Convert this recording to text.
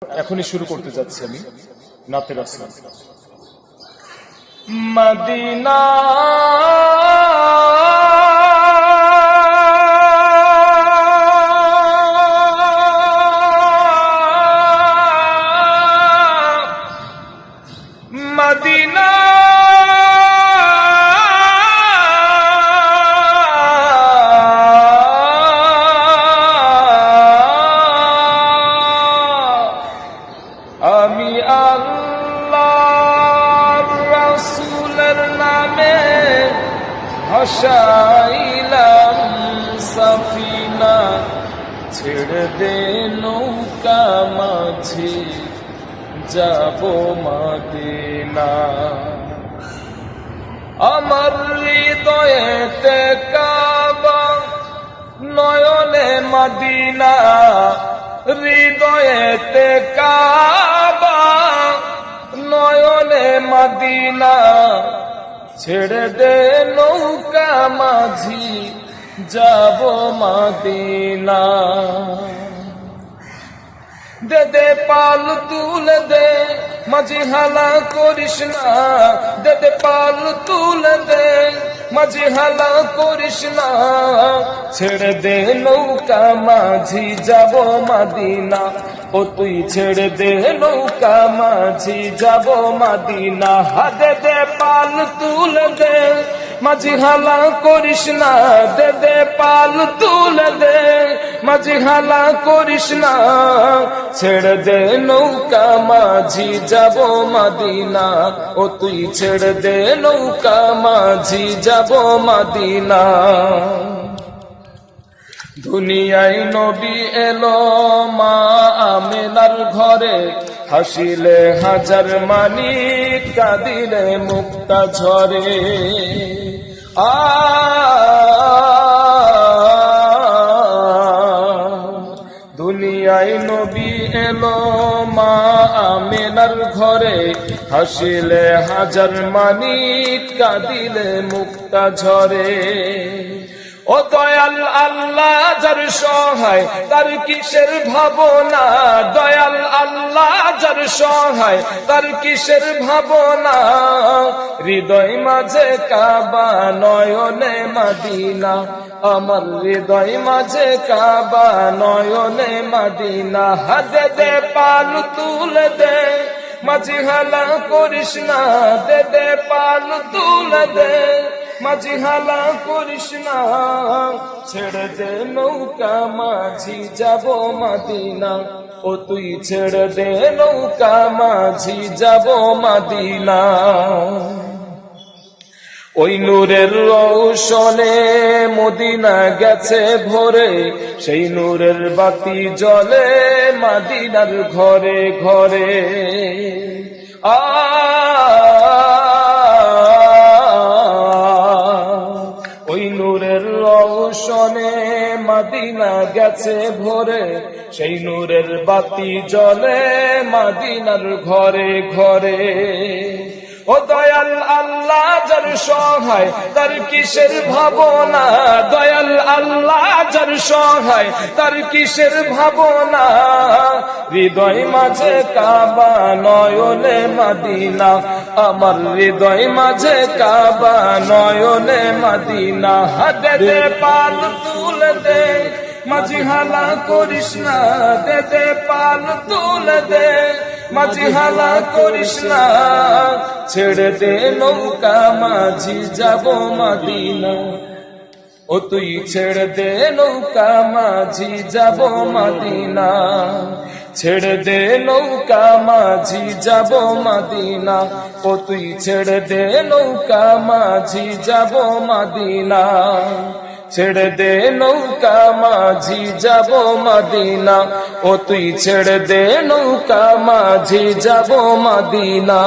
এখনই শুরু করতে যাচ্ছি আমি নাতের আসলাম। মদিনা মদিনা আমি আল্লাহর রাসূলের নামে ভাসাইলাম সাফিনা, ছেড়ে দে নৌকা মাঝি যাব মদিনা। আমার হৃদয়েতে কাবা, নয়নে মদিনা, হৃদয়েতে কাবা, নয়নে মদিনা, ছেড়ে দে নৌকা মাঝি যাব মদিনা। দে দে পাল তুলে দে মাঝি হালা করিস না, দে দে পাল তুলে দে মাঝি হালা করিস না, ছেড়ে দে নৌকা মাঝি যাব মদিনা। ও তুই ছেড়ে দে নৌকা মাঝি যাব মদিনা। দে দে পাল তুলে দে মাঝি হালা করিস না, দে দে পাল তুলে দে মাঝি হালা করিস না, ছেড়ে দে নৌকা মাঝি যাব মদিনা। ও তুই ছেড়ে দে নৌকা মাঝি যাব মদিনা। দুনিয়ায় নবী এলো মা আমেনার ঘরে, হাসিলে হাজার মানি, কাঁদিলে মুক্তা ঝরে। দুনিয়ায় নবী এলো মা আমেনার ঘরে, হাসিলে হাজার মানি, কাঁদিলে মুক্তা ঝরে। ও দয়াল আল্লাহ যার সহায় তার কিসের ভাবনা, দয়াল আল্লাহ যার সহায় তার কিসের ভাবনা। হৃদয় মাঝে কাবা, নয়নে মদিনা, আমার হৃদয় মাঝে কাবা, নয়নে মদিনা। দে দে পাল তুলে দে মাঝি হালা করিস না, দে দে পাল তুলে দে মাঝি হালা করিস না, ছেড়ে দে নৌকা মাঝি যাব মদিনা। ও তুই ছেড়ে দে নৌকা মাঝি যাব মদিনা। ওই নূরের রৌশনে মদিনা গেছে ভরে, সেই নূরের বাতি জ্বলে মদিনার ঘরে ঘরে। ওই নূরের রৌশনে মদিনা গেছে ভরে, সেই নূরের বাতি জ্বলে মদিনার ঘরে ঘরে। ও দয়াল আল্লাহ যার সহায় তার কিসের ভাবনা, দয়াল আল্লাহ যার সহায় তার কিসের ভাবনা। হৃদয় মাঝে কাবা, নয়নে মদিনা, আমার হৃদয় মাঝে কাবা, নয়নে মদিনা। দে দে পাল তুলে দে মাঝি হালা করিস না, দে দে পাল তুলে দে মাঝি হালা করিস না, ছেড়ে দে নৌকা মাঝি যাব মদিনা। ও তুই ছেড়ে দে নৌকা মাঝি যাব মদিনা, ছেড়ে দে নৌকা মাঝি যাব মদিনা। ও তুই ছেড়ে দে নৌকা মাঝি যাব মদিনা, ছেড়ে দে নৌকা মাঝি যাব মদিনা। ও তুই ছেড়ে দে নৌকা মাঝি যাব মদিনা।